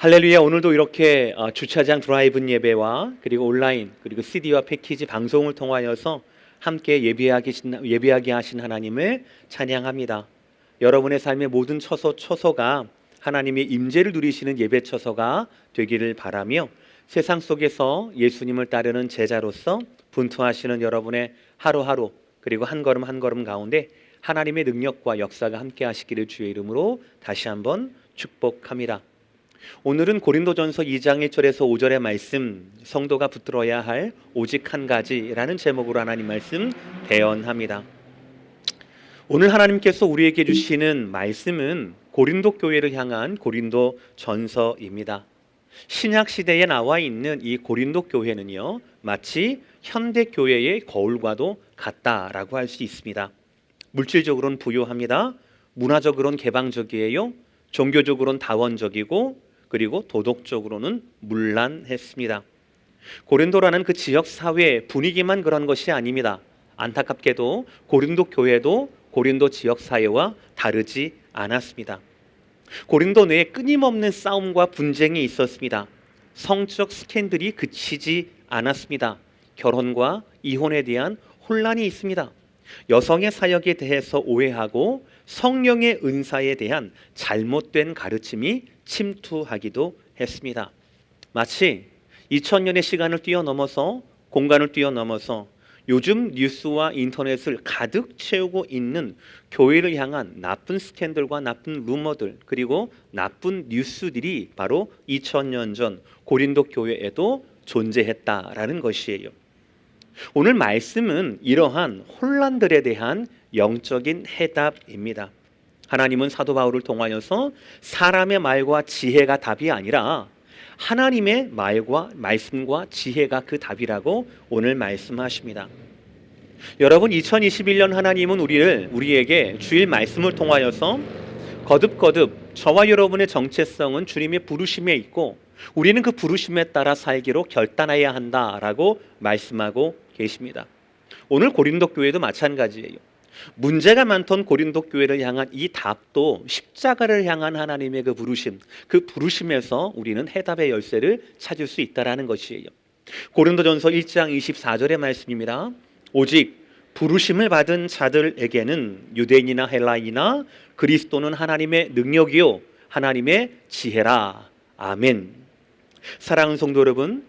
할렐루야. 오늘도 이렇게 주차장 드라이브인 예배와 그리고 온라인 그리고 CD와 패키지 방송을 통하여서 함께 예배하게 하신 하나님을 찬양합니다. 여러분의 삶의 모든 처소가 하나님의 임재를 누리시는 예배 처소가 되기를 바라며, 세상 속에서 예수님을 따르는 제자로서 분투하시는 여러분의 하루하루 그리고 한 걸음 한 걸음 가운데 하나님의 능력과 역사가 함께 하시기를 주의 이름으로 다시 한번 축복합니다. 오늘은 고린도전서 2장 1절에서 5절의 말씀, 성도가 붙들어야 할 오직 한 가지라는 제목으로 하나님 말씀 대언합니다. 오늘 하나님께서 우리에게 주시는 말씀은 고린도 교회를 향한 고린도전서입니다. 신약 시대에 나와 있는 이 고린도 교회는요, 마치 현대 교회의 거울과도 같다라고 할 수 있습니다. 물질적으로는 부유합니다. 문화적으로는 개방적이에요. 종교적으로는 다원적이고 그리고 도덕적으로는 문란했습니다. 고린도라는 그 지역 사회 분위기만 그런 것이 아닙니다. 안타깝게도 고린도 교회도 고린도 지역 사회와 다르지 않았습니다. 고린도 내에 끊임없는 싸움과 분쟁이 있었습니다. 성적 스캔들이 그치지 않았습니다. 결혼과 이혼에 대한 혼란이 있습니다. 여성의 사역에 대해서 오해하고 성령의 은사에 대한 잘못된 가르침이 침투하기도 했습니다. 마치 2000년의 시간을 뛰어넘어서, 공간을 뛰어넘어서 요즘 뉴스와 인터넷을 가득 채우고 있는 교회를 향한 나쁜 스캔들과 나쁜 루머들 그리고 나쁜 뉴스들이 바로 2000년 전 고린도 교회에도 존재했다라는 것이에요. 오늘 말씀은 이러한 혼란들에 대한 영적인 해답입니다. 하나님은 사도 바울을 통하여서 사람의 말과 지혜가 답이 아니라 하나님의 말씀과 지혜가 그 답이라고 오늘 말씀하십니다. 여러분, 2021년 하나님은 우리에게 주일 말씀을 통하여서 거듭 저와 여러분의 정체성은 주님의 부르심에 있고 우리는 그 부르심에 따라 살기로 결단해야 한다라고 말씀하고 계십니다. 오늘 고린도 교회도 마찬가지예요. 문제가 많던 고린도 교회를 향한 이 답도 십자가를 향한 하나님의 그 부르심에서 우리는 해답의 열쇠를 찾을 수 있다라는 것이에요. 고린도전서 1장 24절의 말씀입니다. 오직 부르심을 받은 자들에게는 유대인이나 헬라인이나 그리스도는 하나님의 능력이요 하나님의 지혜라. 아멘. 사랑하는 성도 여러분,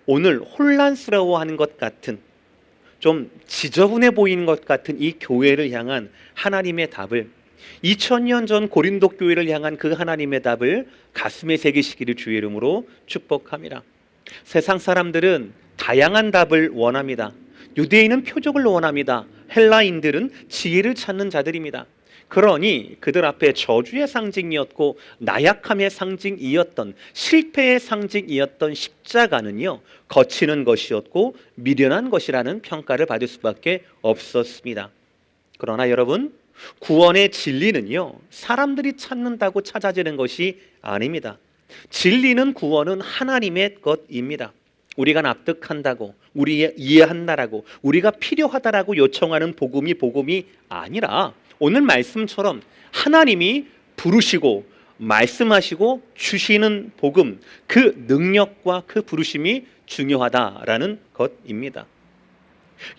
오늘 혼란스러워하는 것 같은, 좀 지저분해 보이는 것 같은 이 교회를 향한 하나님의 답을, 2000년 전 고린도 교회를 향한 그 하나님의 답을 가슴에 새기시기를 주의 이름으로 축복합니다. 세상 사람들은 다양한 답을 원합니다. 유대인은 표적을 원합니다. 헬라인들은 지혜를 찾는 자들입니다. 그러니 그들 앞에 저주의 상징이었고 나약함의 상징이었던, 실패의 상징이었던 십자가는요, 거치는 것이었고 미련한 것이라는 평가를 받을 수밖에 없었습니다. 그러나 여러분, 구원의 진리는요, 사람들이 찾는다고 찾아지는 것이 아닙니다. 진리는, 구원은 하나님의 것입니다. 우리가 납득한다고, 우리가 이해한다라고, 우리가 필요하다라고 요청하는 복음이 아니라 오늘 말씀처럼 하나님이 부르시고 말씀하시고 주시는 복음, 그 능력과 그 부르심이 중요하다라는 것입니다.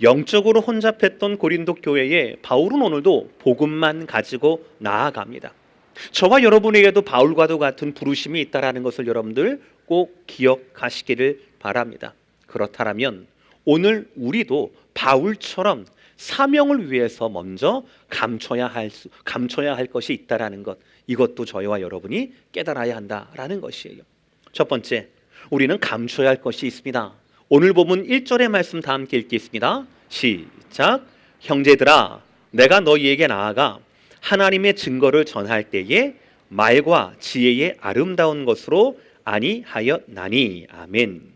영적으로 혼잡했던 고린도 교회에 바울은 오늘도 복음만 가지고 나아갑니다. 저와 여러분에게도 바울과도 같은 부르심이 있다라는 것을 여러분들 꼭 기억하시기를 바랍니다. 그렇다면 오늘 우리도 바울처럼 사명을 위해서 먼저 감춰야 할 것이 있다라는 것, 이것도 저희와 여러분이 깨달아야 한다라는 것이에요. 첫 번째, 우리는 감춰야 할 것이 있습니다. 오늘 본문 1절의 말씀 다 함께 읽겠습니다. 시작. 형제들아, 내가 너희에게 나아가 하나님의 증거를 전할 때에 말과 지혜의 아름다운 것으로 아니하였나니. 아멘.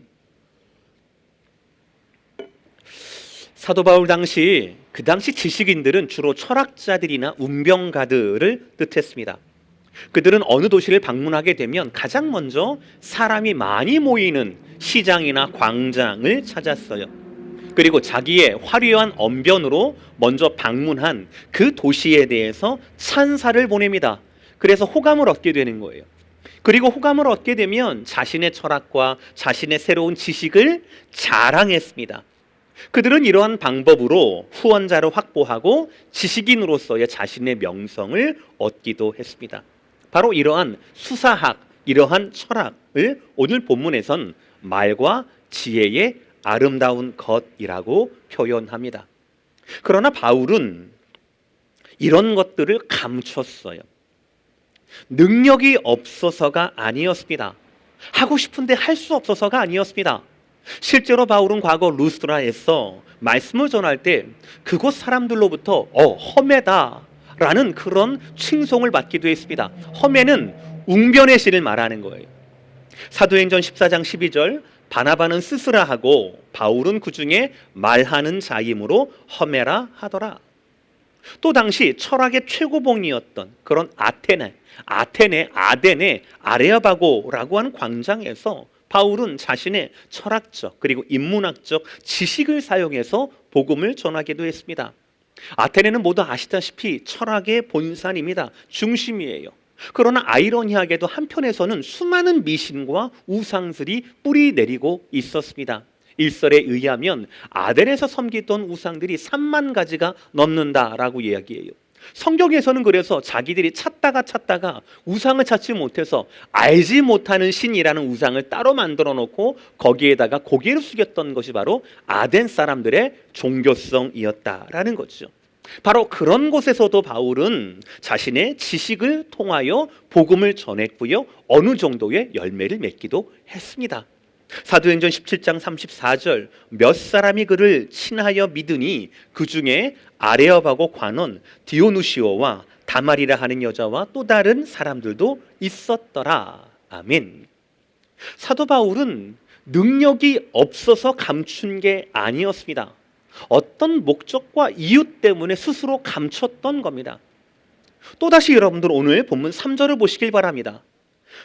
사도 바울 그 당시 지식인들은 주로 철학자들이나 운병가들을 뜻했습니다. 그들은 어느 도시를 방문하게 되면 가장 먼저 사람이 많이 모이는 시장이나 광장을 찾았어요. 그리고 자기의 화려한 언변으로 먼저 방문한 그 도시에 대해서 찬사를 보냅니다. 그래서 호감을 얻게 되는 거예요. 그리고 호감을 얻게 되면 자신의 철학과 자신의 새로운 지식을 자랑했습니다. 그들은 이러한 방법으로 후원자를 확보하고 지식인으로서의 자신의 명성을 얻기도 했습니다. 바로 이러한 수사학, 이러한 철학을 오늘 본문에선 말과 지혜의 아름다운 것이라고 표현합니다. 그러나 바울은 이런 것들을 감췄어요. 능력이 없어서가 아니었습니다. 하고 싶은데 할 수 없어서가 아니었습니다. 실제로 바울은 과거 루스드라에서 말씀을 전할 때 그곳 사람들로부터 험해다 라는 그런 칭송을 받기도 했습니다. 험해는 웅변의 신을 말하는 거예요. 사도행전 14장 12절 바나바는 스스라 하고 바울은 그 중에 말하는 자이므로 험해라 하더라. 또 당시 철학의 최고봉이었던 그런 아덴의 아레아바고라고 하는 광장에서 바울은 자신의 철학적 그리고 인문학적 지식을 사용해서 복음을 전하기도 했습니다. 아테네는 모두 아시다시피 철학의 본산입니다. 중심이에요. 그러나 아이러니하게도 한편에서는 수많은 미신과 우상들이 뿌리 내리고 있었습니다. 일설에 의하면 아덴에서 섬기던 우상들이 3만 가지가 넘는다라고 이야기해요. 성경에서는 그래서 자기들이 찾다가 우상을 찾지 못해서 알지 못하는 신이라는 우상을 따로 만들어 놓고 거기에다가 고개를 숙였던 것이 바로 아덴 사람들의 종교성이었다라는 거죠. 바로 그런 곳에서도 바울은 자신의 지식을 통하여 복음을 전했고요. 어느 정도의 열매를 맺기도 했습니다. 사도행전 17장 34절 몇 사람이 그를 친하여 믿으니 그 중에 아레오바고 관원 디오누시오와 다말이라 하는 여자와 또 다른 사람들도 있었더라. 아멘. 사도 바울은 능력이 없어서 감춘 게 아니었습니다. 어떤 목적과 이유 때문에 스스로 감췄던 겁니다. 또다시 여러분들 오늘 본문 3절을 보시길 바랍니다.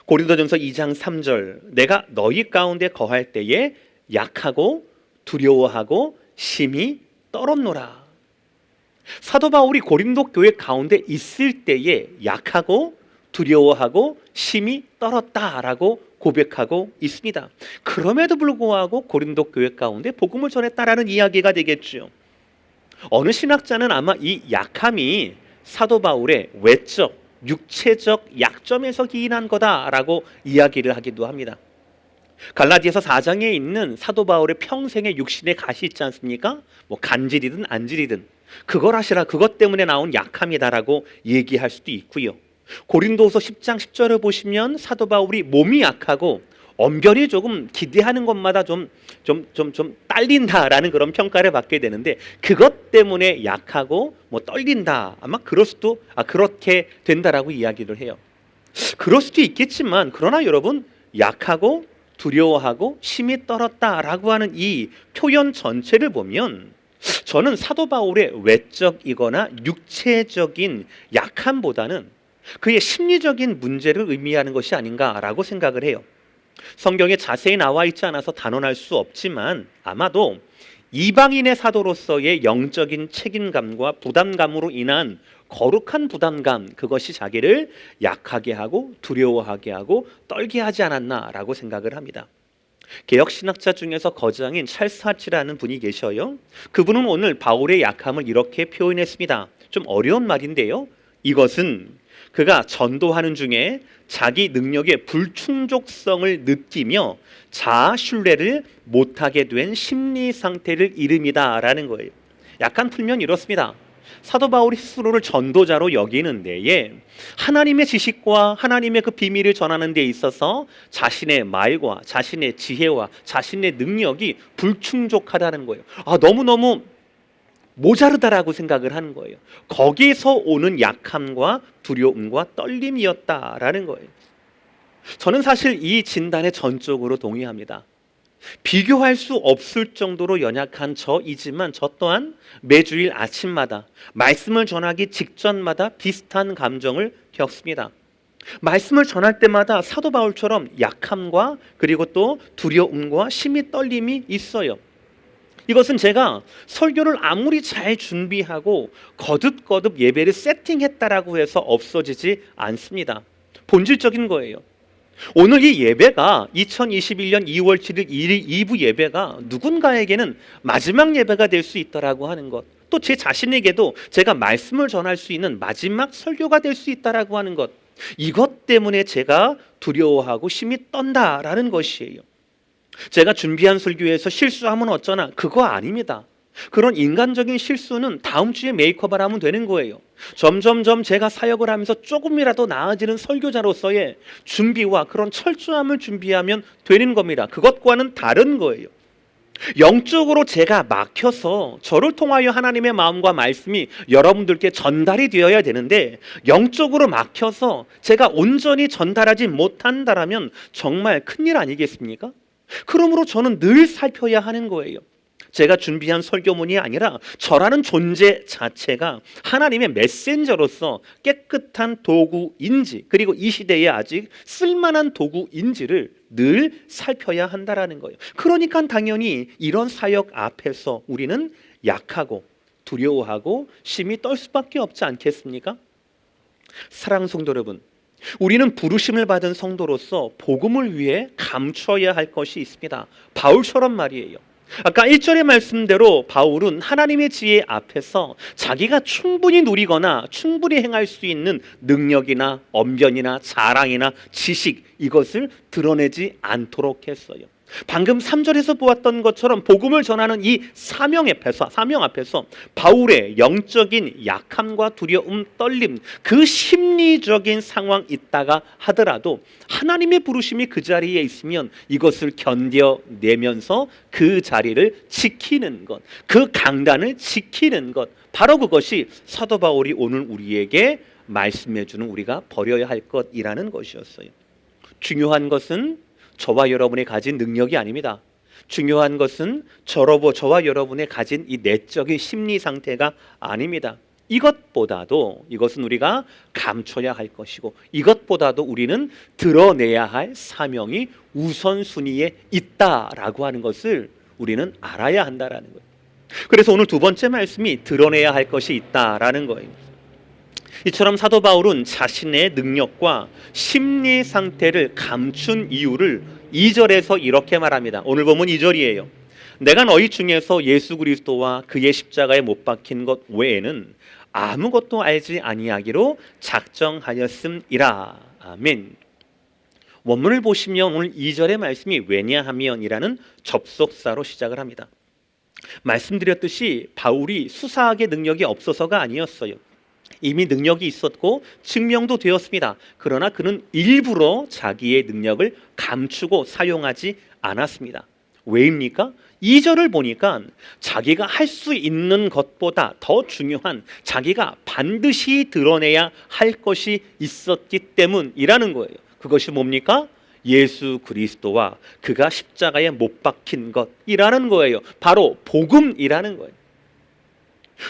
고린도전서 2장 3절 내가 너희 가운데 거할 때에 약하고 두려워하고 심히 떨었노라. 사도 바울이 고린도 교회 가운데 있을 때에 약하고 두려워하고 심히 떨었다라고 고백하고 있습니다. 그럼에도 불구하고 고린도 교회 가운데 복음을 전했다라는 이야기가 되겠죠. 어느 신학자는 아마 이 약함이 사도 바울의 외적 육체적 약점에서 기인한 거다라고 이야기를 하기도 합니다. 갈라디아서 4장에 있는 사도 바울의 평생의 육신의 가시 있지 않습니까? 뭐 간질이든 안질이든 그걸 하시라, 그것 때문에 나온 약함이다라고 얘기할 수도 있고요. 고린도후서 10장 10절을 보시면 사도 바울이 몸이 약하고 언변이 조금 기대하는 것마다 좀 딸린다라는 그런 평가를 받게 되는데 그것 때문에 약하고 뭐 떨린다, 아마 그렇게 된다라고 이야기를 해요. 그럴 수도 있겠지만 그러나 여러분 약하고 두려워하고 심히 떨었다라고 하는 이 표현 전체를 보면 저는 사도 바울의 외적이거나 육체적인 약함보다는 그의 심리적인 문제를 의미하는 것이 아닌가라고 생각을 해요. 성경에 자세히 나와 있지 않아서 단언할 수 없지만 아마도 이방인의 사도로서의 영적인 책임감과 부담감으로 인한 거룩한 부담감, 그것이 자기를 약하게 하고 두려워하게 하고 떨게 하지 않았나라고 생각을 합니다. 개혁신학자 중에서 거장인 찰스 하치라는 분이 계셔요. 그분은 오늘 바울의 약함을 이렇게 표현했습니다. 좀 어려운 말인데요. 이것은 그가 전도하는 중에 자기 능력의 불충족성을 느끼며 자아 신뢰를 못하게 된 심리 상태를 이름이다라는 거예요. 약간 풀면 이렇습니다. 사도 바울이 스스로를 전도자로 여기는 데에 하나님의 지식과 하나님의 그 비밀을 전하는 데 있어서 자신의 말과 자신의 지혜와 자신의 능력이 불충족하다는 거예요. 너무너무 모자르다라고 생각을 하는 거예요. 거기에서 오는 약함과 두려움과 떨림이었다라는 거예요. 저는 사실 이 진단에 전적으로 동의합니다. 비교할 수 없을 정도로 연약한 저이지만 저 또한 매주일 아침마다 말씀을 전하기 직전마다 비슷한 감정을 겪습니다. 말씀을 전할 때마다 사도 바울처럼 약함과 그리고 또 두려움과 심히 떨림이 있어요. 이것은 제가 설교를 아무리 잘 준비하고 거듭거듭 예배를 세팅했다라고 해서 없어지지 않습니다. 본질적인 거예요. 오늘 이 예배가 2021년 2월 7일 2부 예배가 누군가에게는 마지막 예배가 될 수 있다라고 하는 것, 또 제 자신에게도 제가 말씀을 전할 수 있는 마지막 설교가 될 수 있다라고 하는 것, 이것 때문에 제가 두려워하고 심히 떤다라는 것이에요. 제가 준비한 설교에서 실수하면 어쩌나, 그거 아닙니다. 그런 인간적인 실수는 다음 주에 메이크업을 하면 되는 거예요. 점점점 제가 사역을 하면서 조금이라도 나아지는 설교자로서의 준비와 그런 철저함을 준비하면 되는 겁니다. 그것과는 다른 거예요. 영적으로 제가 막혀서 저를 통하여 하나님의 마음과 말씀이 여러분들께 전달이 되어야 되는데, 영적으로 막혀서 제가 온전히 전달하지 못한다라면 정말 큰일 아니겠습니까? 그러므로 저는 늘 살펴야 하는 거예요. 제가 준비한 설교문이 아니라 저라는 존재 자체가 하나님의 메신저로서 깨끗한 도구인지, 그리고 이 시대에 아직 쓸만한 도구인지를 늘 살펴야 한다라는 거예요. 그러니까 당연히 이런 사역 앞에서 우리는 약하고 두려워하고 심히 떨 수밖에 없지 않겠습니까? 사랑하는 성도 여러분, 우리는 부르심을 받은 성도로서 복음을 위해 감춰야 할 것이 있습니다. 바울처럼 말이에요. 아까 1절의 말씀대로 바울은 하나님의 지혜 앞에서 자기가 충분히 누리거나 충분히 행할 수 있는 능력이나 언변이나 자랑이나 지식, 이것을 드러내지 않도록 했어요. 방금 3절에서 보았던 것처럼 복음을 전하는 이 사명 앞에서 바울의 영적인 약함과 두려움, 떨림, 그 심리적인 상황 있다가 하더라도 하나님의 부르심이 그 자리에 있으면 이것을 견뎌내면서 그 자리를 지키는 것, 그 강단을 지키는 것, 바로 그것이 사도 바울이 오늘 우리에게 말씀해 주는 우리가 버려야 할 것이라는 것이었어요. 중요한 것은 저와 여러분이 가진 능력이 아닙니다. 중요한 것은 저와 여러분의 가진 이 내적인 심리 상태가 아닙니다. 이것은 우리가 감춰야 할 것이고, 이것보다도 우리는 드러내야 할 사명이 우선순위에 있다라고 하는 것을 우리는 알아야 한다라는 거예요. 그래서 오늘 두 번째 말씀이 드러내야 할 것이 있다라는 거예요. 이처럼 사도 바울은 자신의 능력과 심리 상태를 감춘 이유를 2절에서 이렇게 말합니다. 오늘 보면 2절이에요. 내가 너희 중에서 예수 그리스도와 그의 십자가에 못 박힌 것 외에는 아무것도 알지 아니하기로 작정하였음이라. 아멘. 원문을 보시면 오늘 2절의 말씀이 왜냐하면이라는 접속사로 시작을 합니다. 말씀드렸듯이 바울이 수사학의 능력이 없어서가 아니었어요. 이미 능력이 있었고 증명도 되었습니다. 그러나 그는 일부러 자기의 능력을 감추고 사용하지 않았습니다. 왜입니까? 2절을 보니까 자기가 할 수 있는 것보다 더 중요한, 자기가 반드시 드러내야 할 것이 있었기 때문이라는 거예요. 그것이 뭡니까? 예수 그리스도와 그가 십자가에 못 박힌 것이라는 거예요. 바로 복음이라는 거예요.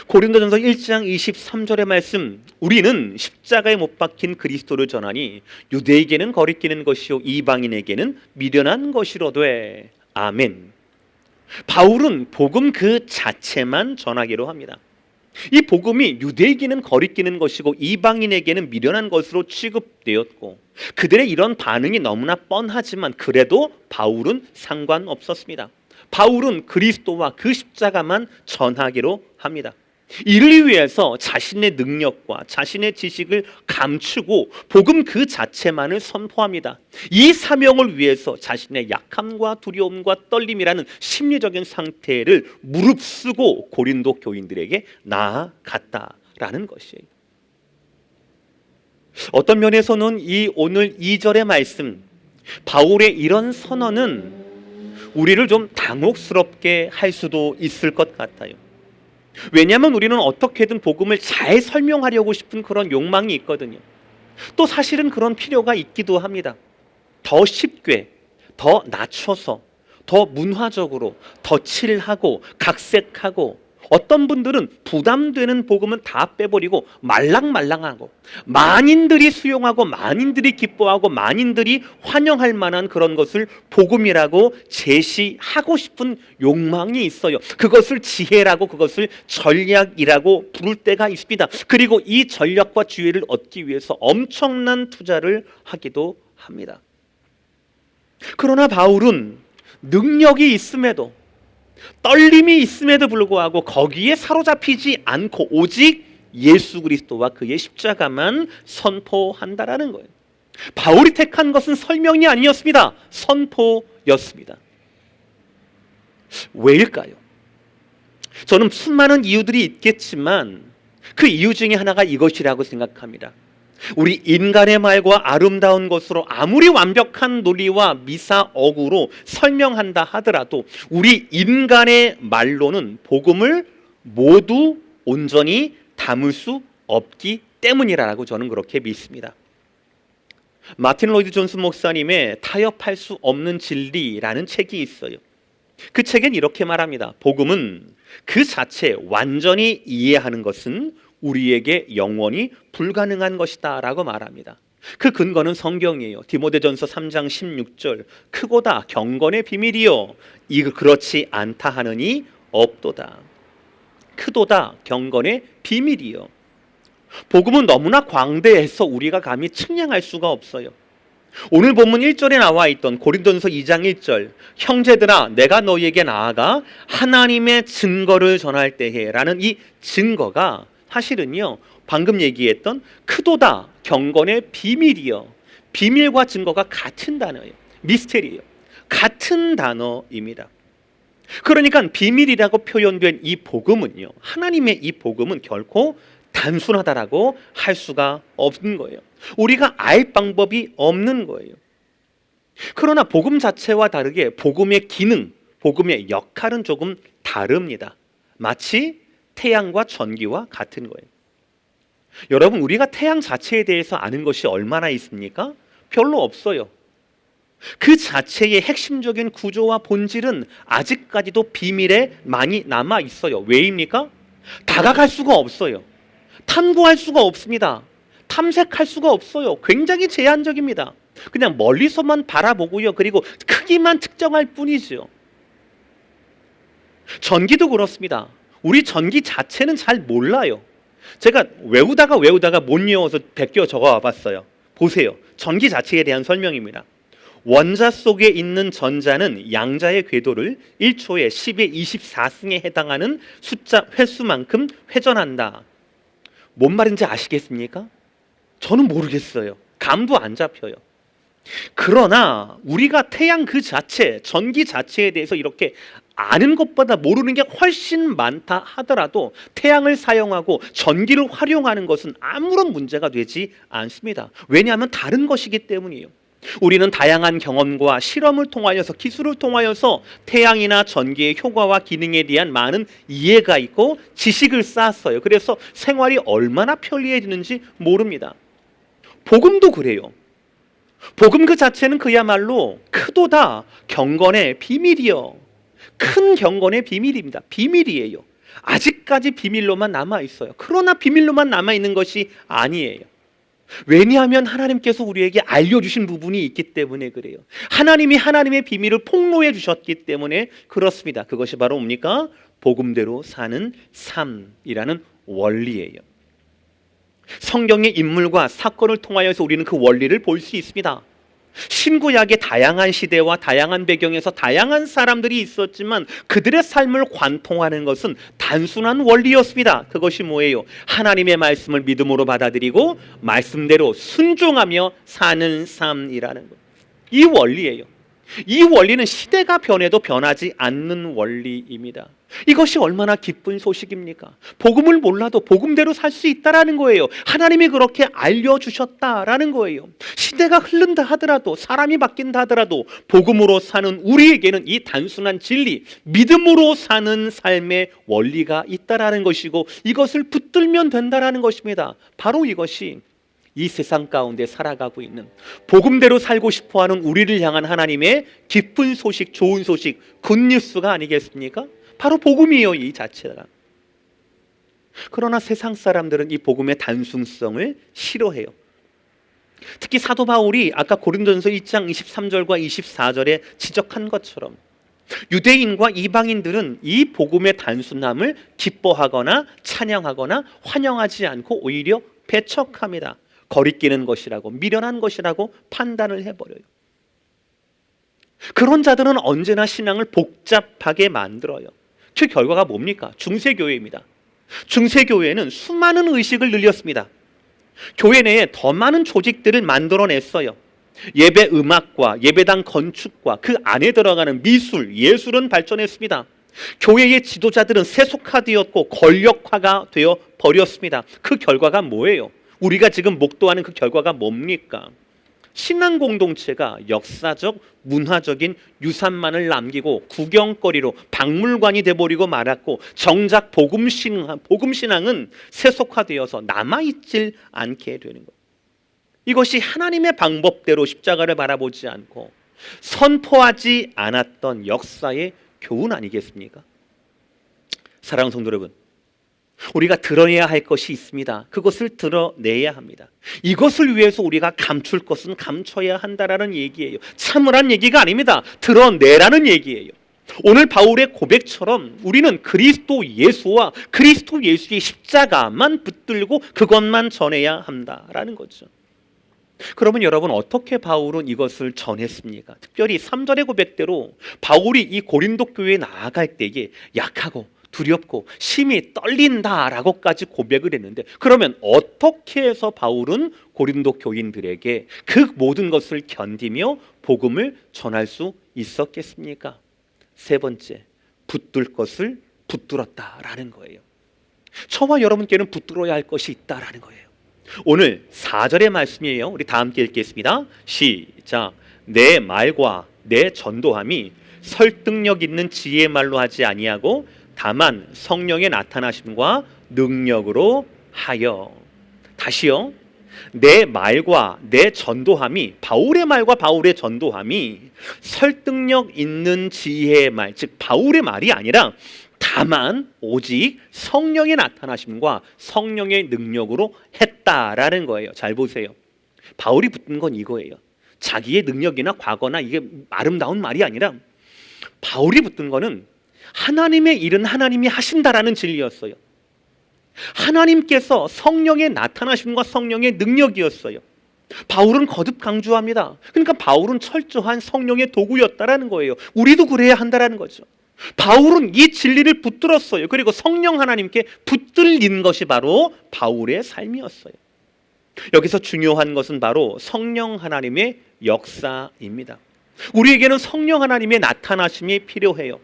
고린도전서 1장 23절의 말씀, 우리는 십자가에 못 박힌 그리스도를 전하니 유대에게는 거리끼는 것이요 이방인에게는 미련한 것이로되. 아멘. 바울은 복음 그 자체만 전하기로 합니다. 이 복음이 유대에게는 거리끼는 것이고 이방인에게는 미련한 것으로 취급되었고, 그들의 이런 반응이 너무나 뻔하지만 그래도 바울은 상관없었습니다. 바울은 그리스도와 그 십자가만 전하기로 합니다. 이를 위해서 자신의 능력과 자신의 지식을 감추고 복음 그 자체만을 선포합니다. 이 사명을 위해서 자신의 약함과 두려움과 떨림이라는 심리적인 상태를 무릅쓰고 고린도 교인들에게 나아갔다라는 것이에요. 어떤 면에서는 이 오늘 2절의 말씀, 바울의 이런 선언은 우리를 좀 당혹스럽게 할 수도 있을 것 같아요. 왜냐하면 우리는 어떻게든 복음을 잘 설명하려고 싶은 그런 욕망이 있거든요. 또 사실은 그런 필요가 있기도 합니다. 더 쉽게, 더 낮춰서, 더 문화적으로, 더 칠하고 각색하고, 어떤 분들은 부담되는 복음은 다 빼버리고 말랑말랑하고 만인들이 수용하고 만인들이 기뻐하고 만인들이 환영할 만한 그런 것을 복음이라고 제시하고 싶은 욕망이 있어요. 그것을 지혜라고, 그것을 전략이라고 부를 때가 있습니다. 그리고 이 전략과 지혜를 얻기 위해서 엄청난 투자를 하기도 합니다. 그러나 바울은 능력이 있음에도, 떨림이 있음에도 불구하고 거기에 사로잡히지 않고 오직 예수 그리스도와 그의 십자가만 선포한다라는 거예요. 바울이 택한 것은 설명이 아니었습니다. 선포였습니다. 왜일까요? 저는 수많은 이유들이 있겠지만 그 이유 중에 하나가 이것이라고 생각합니다. 우리 인간의 말과 아름다운 것으로 아무리 완벽한 논리와 미사억으로 설명한다 하더라도 우리 인간의 말로는 복음을 모두 온전히 담을 수 없기 때문이라고 저는 그렇게 믿습니다. 마틴 로이드 존슨 목사님의 타협할 수 없는 진리라는 책이 있어요. 그 책엔 이렇게 말합니다. 복음은 그 자체 완전히 이해하는 것은 우리에게 영원히 불가능한 것이다 라고 말합니다. 그 근거는 성경이에요. 디모데전서 3장 16절 크고다 경건의 비밀이요 그렇지 않다 하느니 없도다. 크도다 경건의 비밀이요. 복음은 너무나 광대해서 우리가 감히 측량할 수가 없어요. 오늘 본문 1절에 나와 있던 고린도전서 2장 1절 형제들아 내가 너희에게 나아가 하나님의 증거를 전할 때에 라는 이 증거가 사실은요 방금 얘기했던 크도다 경건의 비밀이요. 비밀과 증거가 같은 단어예요. 미스테리예요. 같은 단어입니다. 그러니까 비밀이라고 표현된 이 복음은요, 하나님의 이 복음은 결코 단순하다라고 할 수가 없는 거예요. 우리가 알 방법이 없는 거예요. 그러나 복음 자체와 다르게 복음의 기능, 복음의 역할은 조금 다릅니다. 마치 태양과 전기와 같은 거예요. 여러분, 우리가 태양 자체에 대해서 아는 것이 얼마나 있습니까? 별로 없어요. 그 자체의 핵심적인 구조와 본질은 아직까지도 비밀에 많이 남아 있어요. 왜입니까? 다가갈 수가 없어요. 탐구할 수가 없습니다. 탐색할 수가 없어요. 굉장히 제한적입니다. 그냥 멀리서만 바라보고요. 그리고 크기만 특정할 뿐이죠. 전기도 그렇습니다. 우리 전기 자체는 잘 몰라요. 제가 외우다가 못 외워서 베껴 적어 봤어요. 보세요. 전기 자체에 대한 설명입니다. 원자 속에 있는 전자는 양자의 궤도를 1초에 10의 24승에 해당하는 숫자 횟수만큼 회전한다. 뭔 말인지 아시겠습니까? 저는 모르겠어요. 감도 안 잡혀요. 그러나 우리가 태양 그 자체, 전기 자체에 대해서 이렇게 아는 것보다 모르는 게 훨씬 많다 하더라도 태양을 사용하고 전기를 활용하는 것은 아무런 문제가 되지 않습니다. 왜냐하면 다른 것이기 때문이에요. 우리는 다양한 경험과 실험을 통하여서 기술을 통하여서 태양이나 전기의 효과와 기능에 대한 많은 이해가 있고 지식을 쌓았어요. 그래서 생활이 얼마나 편리해지는지 모릅니다. 복음도 그래요. 복음 그 자체는 그야말로 크도다 경건의 비밀이요. 큰 경건의 비밀입니다. 비밀이에요. 아직까지 비밀로만 남아 있어요. 그러나 비밀로만 남아 있는 것이 아니에요. 왜냐하면 하나님께서 우리에게 알려주신 부분이 있기 때문에 그래요. 하나님이 하나님의 비밀을 폭로해 주셨기 때문에 그렇습니다. 그것이 바로 뭡니까? 복음대로 사는 삶이라는 원리예요. 성경의 인물과 사건을 통하여서 우리는 그 원리를 볼 수 있습니다. 신구약의 다양한 시대와 다양한 배경에서 다양한 사람들이 있었지만 그들의 삶을 관통하는 것은 단순한 원리였습니다. 그것이 뭐예요? 하나님의 말씀을 믿음으로 받아들이고 말씀대로 순종하며 사는 삶이라는 것. 이 원리예요. 이 원리는 시대가 변해도 변하지 않는 원리입니다. 이것이 얼마나 기쁜 소식입니까? 복음을 몰라도 복음대로 살 수 있다라는 거예요. 하나님이 그렇게 알려주셨다라는 거예요. 시대가 흐른다 하더라도 사람이 바뀐다 하더라도 복음으로 사는 우리에게는 이 단순한 진리, 믿음으로 사는 삶의 원리가 있다라는 것이고 이것을 붙들면 된다라는 것입니다. 바로 이것이 이 세상 가운데 살아가고 있는 복음대로 살고 싶어하는 우리를 향한 하나님의 기쁜 소식, 좋은 소식, 굿뉴스가 아니겠습니까? 바로 복음이에요, 이 자체가. 그러나 세상 사람들은 이 복음의 단순성을 싫어해요. 특히 사도 바울이 아까 고린도전서 1장 23절과 24절에 지적한 것처럼 유대인과 이방인들은 이 복음의 단순함을 기뻐하거나 찬양하거나 환영하지 않고 오히려 배척합니다. 거리끼는 것이라고, 미련한 것이라고 판단을 해버려요. 그런 자들은 언제나 신앙을 복잡하게 만들어요. 그 결과가 뭡니까? 중세교회입니다. 중세교회는 수많은 의식을 늘렸습니다. 교회 내에 더 많은 조직들을 만들어냈어요. 예배 음악과 예배당 건축과 그 안에 들어가는 미술, 예술은 발전했습니다. 교회의 지도자들은 세속화되었고 권력화가 되어 버렸습니다. 그 결과가 뭐예요? 우리가 지금 목도하는 그 결과가 뭡니까? 신앙 공동체가 역사적, 문화적인 유산만을 남기고 구경거리로 박물관이 돼버리고 말았고, 정작 복음신앙은 세속화되어서 남아있질 않게 되는 거예요. 이것이 하나님의 방법대로 십자가를 바라보지 않고 선포하지 않았던 역사의 교훈 아니겠습니까? 사랑하는 성도 여러분, 우리가 드러내야 할 것이 있습니다. 그것을 드러내야 합니다. 이것을 위해서 우리가 감출 것은 감춰야 한다라는 얘기예요. 참으란 얘기가 아닙니다. 드러내라는 얘기예요. 오늘 바울의 고백처럼 우리는 그리스도 예수와 그리스도 예수의 십자가만 붙들고 그것만 전해야 한다라는 거죠. 그러면 여러분, 어떻게 바울은 이것을 전했습니까? 특별히 3절의 고백대로 바울이 이 고린도 교회에 나아갈 때에 약하고 두렵고 심히 떨린다라고까지 고백을 했는데, 그러면 어떻게 해서 바울은 고린도 교인들에게 그 모든 것을 견디며 복음을 전할 수 있었겠습니까? 세 번째, 붙들 것을 붙들었다라는 거예요. 저와 여러분께는 붙들어야 할 것이 있다라는 거예요. 오늘 4절의 말씀이에요. 우리 다 함께 읽겠습니다. 시작. 내 말과 내 전도함이 설득력 있는 지혜의 말로 하지 아니하고 다만 성령의 나타나심과 능력으로 하여. 다시요. 내 말과 내 전도함이, 바울의 말과 바울의 전도함이 설득력 있는 지혜의 말, 즉 바울의 말이 아니라 다만 오직 성령의 나타나심과 성령의 능력으로 했다라는 거예요. 잘 보세요. 바울이 붙은 건 이거예요. 자기의 능력이나 과거나 이게 아름다운 말이 아니라 바울이 붙은 거는 하나님의 일은 하나님이 하신다라는 진리였어요. 하나님께서 성령의 나타나심과 성령의 능력이었어요. 바울은 거듭 강조합니다. 그러니까 바울은 철저한 성령의 도구였다라는 거예요. 우리도 그래야 한다라는 거죠. 바울은 이 진리를 붙들었어요. 그리고 성령 하나님께 붙들린 것이 바로 바울의 삶이었어요. 여기서 중요한 것은 바로 성령 하나님의 역사입니다. 우리에게는 성령 하나님의 나타나심이 필요해요.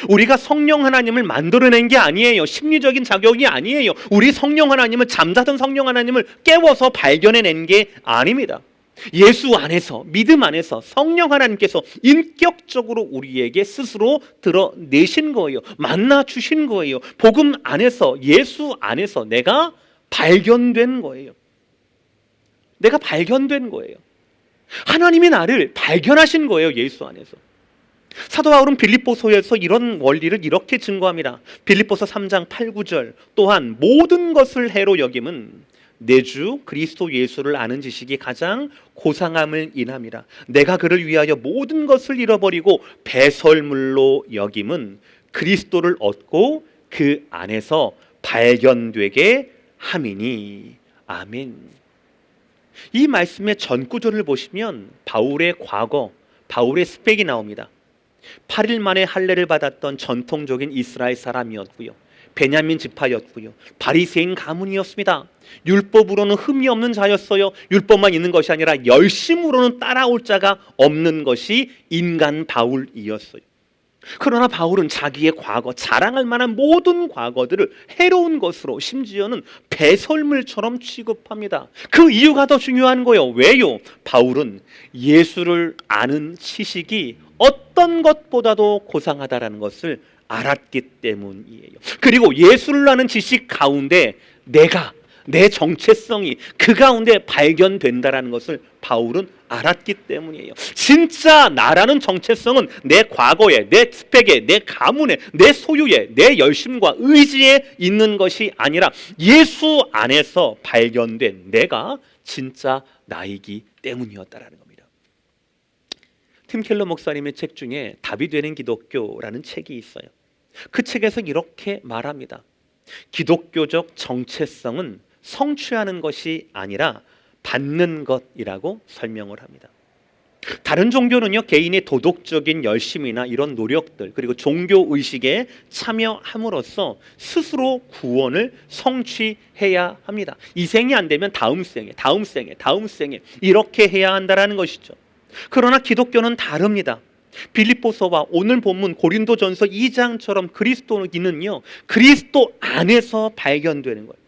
우리가 성령 하나님을 만들어낸 게 아니에요. 심리적인 자격이 아니에요. 우리 성령 하나님을, 잠자던 성령 하나님을 깨워서 발견해낸 게 아닙니다. 예수 안에서, 믿음 안에서 성령 하나님께서 인격적으로 우리에게 스스로 드러내신 거예요. 만나 주신 거예요. 복음 안에서, 예수 안에서 내가 발견된 거예요. 내가 발견된 거예요. 하나님이 나를 발견하신 거예요. 예수 안에서. 사도 바울은 빌립보서에서 이런 원리를 이렇게 증거합니다. 빌립보서 3장 8, 9절. 또한 모든 것을 해로 여김은 내 주 그리스도 예수를 아는 지식이 가장 고상함을 인함이라. 내가 그를 위하여 모든 것을 잃어버리고 배설물로 여김은 그리스도를 얻고 그 안에서 발견되게 함이니. 아멘. 이 말씀의 전 구절을 보시면 바울의 과거, 바울의 스펙이 나옵니다. 8일 만에 할례를 받았던 전통적인 이스라엘 사람이었고요. 베냐민 지파였고요. 바리새인 가문이었습니다. 율법으로는 흠이 없는 자였어요. 율법만 있는 것이 아니라 열심으로는 따라올 자가 없는 것이 인간 바울이었어요. 그러나 바울은 자기의 과거, 자랑할 만한 모든 과거들을 해로운 것으로, 심지어는 배설물처럼 취급합니다. 그 이유가 더 중요한 거예요. 왜요? 바울은 예수를 아는 지식이 어떤 것보다도 고상하다라는 것을 알았기 때문이에요. 그리고 예수를 아는 지식 가운데 내 정체성이 그 가운데 발견된다라는 것을 바울은 알았기 때문이에요. 진짜 나라는 정체성은 내 과거에, 내 스펙에, 내 가문에, 내 소유에, 내 열심과 의지에 있는 것이 아니라 예수 안에서 발견된 내가 진짜 나이기 때문이었다라는 겁니다. 팀 켈러 목사님의 책 중에 답이 되는 기독교라는 책이 있어요. 그 책에서 이렇게 말합니다. 기독교적 정체성은 성취하는 것이 아니라 받는 것이라고 설명을 합니다. 다른 종교는요, 개인의 도덕적인 열심이나 이런 노력들, 그리고 종교 의식에 참여함으로써 스스로 구원을 성취해야 합니다. 이 생이 안 되면 다음 생에, 다음 생에, 다음 생에 이렇게 해야 한다라는 것이죠. 그러나 기독교는 다릅니다. 빌립보서와 오늘 본문 고린도전서 2장처럼 그리스도인은요, 그리스도 안에서 발견되는 거예요.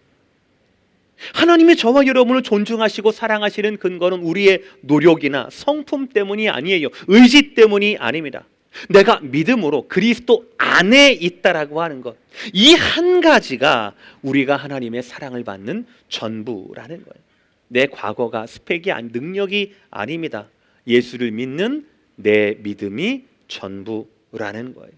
하나님이 저와 여러분을 존중하시고 사랑하시는 근거는 우리의 노력이나 성품 때문이 아니에요. 의지 때문이 아닙니다. 내가 믿음으로 그리스도 안에 있다라고 하는 것, 이 한 가지가 우리가 하나님의 사랑을 받는 전부라는 거예요. 내 과거가 스펙이 능력이 아닙니다. 예수를 믿는 내 믿음이 전부라는 거예요.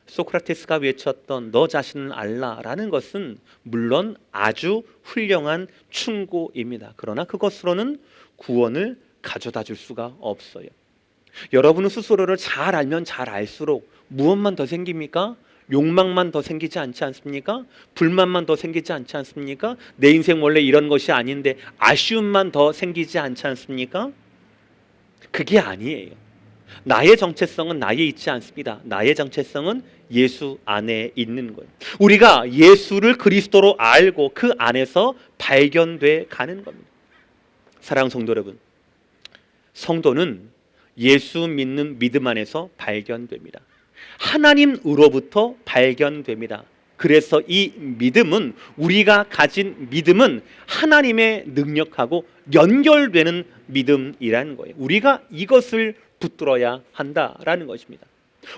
소크라테스가 외쳤던 너 자신은 알라라는 것은 물론 아주 훌륭한 충고입니다. 그러나 그것으로는 구원을 가져다 줄 수가 없어요. 여러분은 스스로를 잘 알면 잘 알수록 무엇만 더 생깁니까? 욕망만 더 생기지 않지 않습니까? 불만만 더 생기지 않지 않습니까? 내 인생 원래 이런 것이 아닌데 아쉬움만 더 생기지 않지 않습니까? 그게 아니에요. 나의 정체성은 나에 있지 않습니다. 나의 정체성은 예수 안에 있는 거예요. 우리가 예수를 그리스도로 알고 그 안에서 발견돼 가는 겁니다. 사랑하는 성도 여러분, 성도는 예수 믿는 믿음 안에서 발견됩니다. 하나님으로부터 발견됩니다. 그래서 이 믿음은, 우리가 가진 믿음은 하나님의 능력하고 연결되는 믿음이라는 거예요. 우리가 이것을 붙들어야 한다라는 것입니다.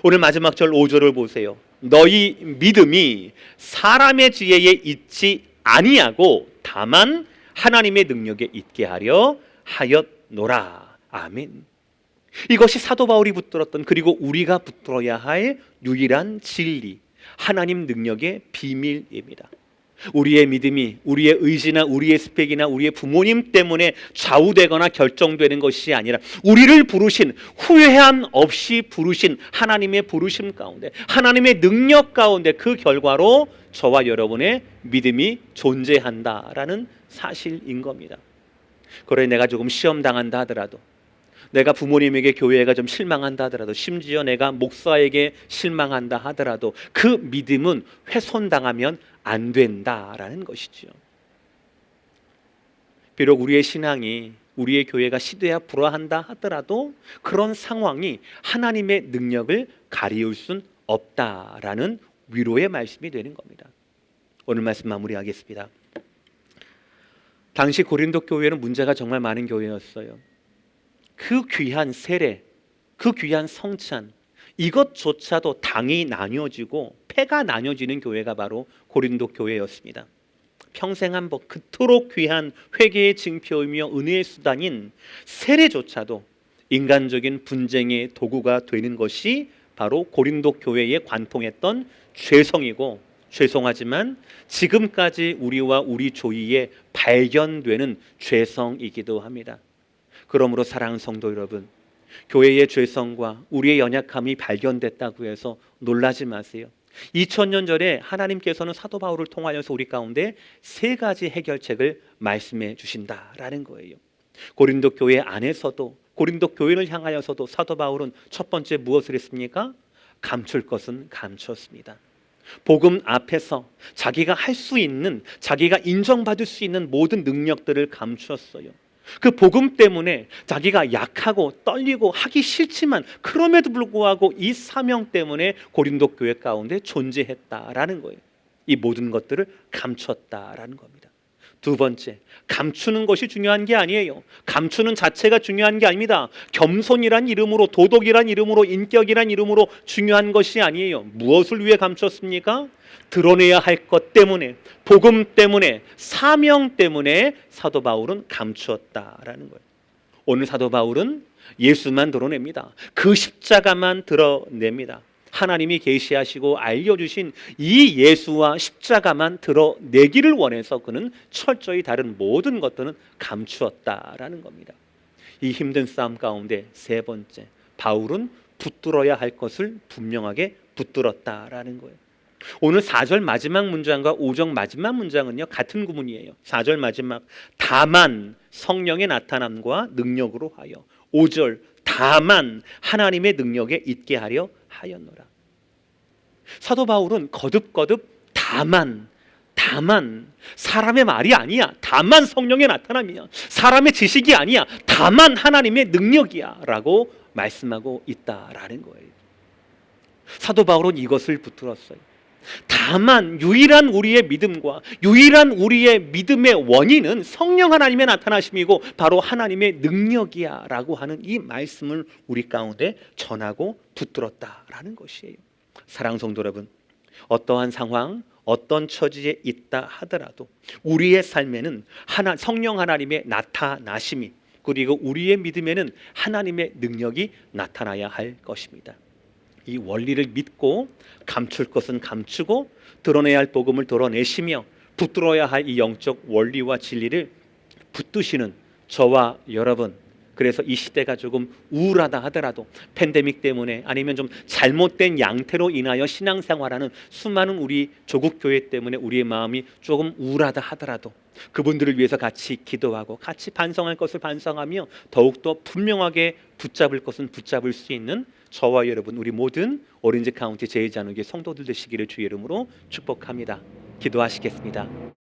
오늘 마지막 절 5절을 보세요. 너희 믿음이 사람의 지혜에 있지 아니하고 다만 하나님의 능력에 있게 하려 하였노라. 아멘. 이것이 사도 바울이 붙들었던, 그리고 우리가 붙들어야 할 유일한 진리, 하나님 능력의 비밀입니다. 우리의 믿음이 우리의 의지나 우리의 스펙이나 우리의 부모님 때문에 좌우되거나 결정되는 것이 아니라 우리를 부르신, 후회함 없이 부르신 하나님의 부르심 가운데, 하나님의 능력 가운데 그 결과로 저와 여러분의 믿음이 존재한다라는 사실인 겁니다. 그래, 내가 조금 시험 당한다 하더라도, 내가 부모님에게, 교회가 좀 실망한다 하더라도, 심지어 내가 목사에게 실망한다 하더라도 그 믿음은 훼손당하면 안 된다라는 것이죠. 비록 우리의 신앙이, 우리의 교회가 시대와 불화한다 하더라도 그런 상황이 하나님의 능력을 가리울 순 없다라는 위로의 말씀이 되는 겁니다. 오늘 말씀 마무리하겠습니다. 당시 고린도 교회는 문제가 정말 많은 교회였어요. 그 귀한 세례, 그 귀한 성찬, 이것조차도 당이 나뉘어지고 패가 나뉘어지는 교회가 바로 고린도 교회였습니다. 평생 한 번 그토록 귀한 회개의 징표이며 은혜의 수단인 세례조차도 인간적인 분쟁의 도구가 되는 것이 바로 고린도 교회에 관통했던 죄성이고, 죄송하지만 지금까지 우리와 우리 조이에 발견되는 죄성이기도 합니다. 그러므로 사랑하는 성도 여러분, 교회의 죄성과 우리의 연약함이 발견됐다고 해서 놀라지 마세요. 2000년 전에 하나님께서는 사도 바울을 통하여서 우리 가운데 세 가지 해결책을 말씀해 주신다라는 거예요. 고린도 교회 안에서도, 고린도 교회를 향하여서도 사도 바울은 첫 번째 무엇을 했습니까? 감출 것은 감췄습니다. 복음 앞에서 자기가 할 수 있는, 자기가 인정받을 수 있는 모든 능력들을 감추었어요. 그 복음 때문에 자기가 약하고 떨리고 하기 싫지만 그럼에도 불구하고 이 사명 때문에 고린도 교회 가운데 존재했다라는 거예요. 이 모든 것들을 감췄다라는 겁니다. 두 번째, 감추는 것이 중요한 게 아니에요. 감추는 자체가 중요한 게 아닙니다. 겸손이란 이름으로, 도덕이란 이름으로, 인격이란 이름으로 중요한 것이 아니에요. 무엇을 위해 감췄습니까? 드러내야 할 것 때문에, 복음 때문에, 사명 때문에 사도 바울은 감추었다라는 거예요. 오늘 사도 바울은 예수만 드러냅니다. 그 십자가만 드러냅니다. 하나님이 계시하시고 알려주신 이 예수와 십자가만 드러내기를 원해서 그는 철저히 다른 모든 것들은 감추었다라는 겁니다. 이 힘든 싸움 가운데 세 번째, 바울은 붙들어야 할 것을 분명하게 붙들었다라는 거예요. 오늘 4절 마지막 문장과 5절 마지막 문장은요, 같은 구문이에요. 4절 마지막, 다만 성령의 나타남과 능력으로 하여. 5절 다만 하나님의 능력에 있게 하려 하였노라. 사도 바울은 거듭거듭 다만 사람의 말이 아니야. 다만 성령의 나타남이야. 사람의 지식이 아니야. 다만 하나님의 능력이야 라고 말씀하고 있다라는 거예요. 사도 바울은 이것을 붙들었어요. 다만 유일한 우리의 믿음과 유일한 우리의 믿음의 원인은 성령 하나님의 나타나심이고 바로 하나님의 능력이야 라고 하는 이 말씀을 우리 가운데 전하고 붙들었다라는 것이에요. 사랑하는 성도 여러분, 어떠한 상황, 어떤 처지에 있다 하더라도 우리의 삶에는 성령 하나님의 나타나심이, 그리고 우리의 믿음에는 하나님의 능력이 나타나야 할 것입니다. 이 원리를 믿고 감출 것은 감추고 드러내야 할 복음을 드러내시며 붙들어야 할 이 영적 원리와 진리를 붙드시는 저와 여러분, 그래서 이 시대가 조금 우울하다 하더라도 팬데믹 때문에 아니면 좀 잘못된 양태로 인하여 신앙생활하는 수많은 우리 조국 교회 때문에 우리의 마음이 조금 우울하다 하더라도 그분들을 위해서 같이 기도하고 같이 반성할 것을 반성하며 더욱더 분명하게 붙잡을 것은 붙잡을 수 있는 저와 여러분, 우리 모든 오렌지 카운티 제2자누교회 성도들 되시기를 주의 이름으로 축복합니다. 기도하시겠습니다.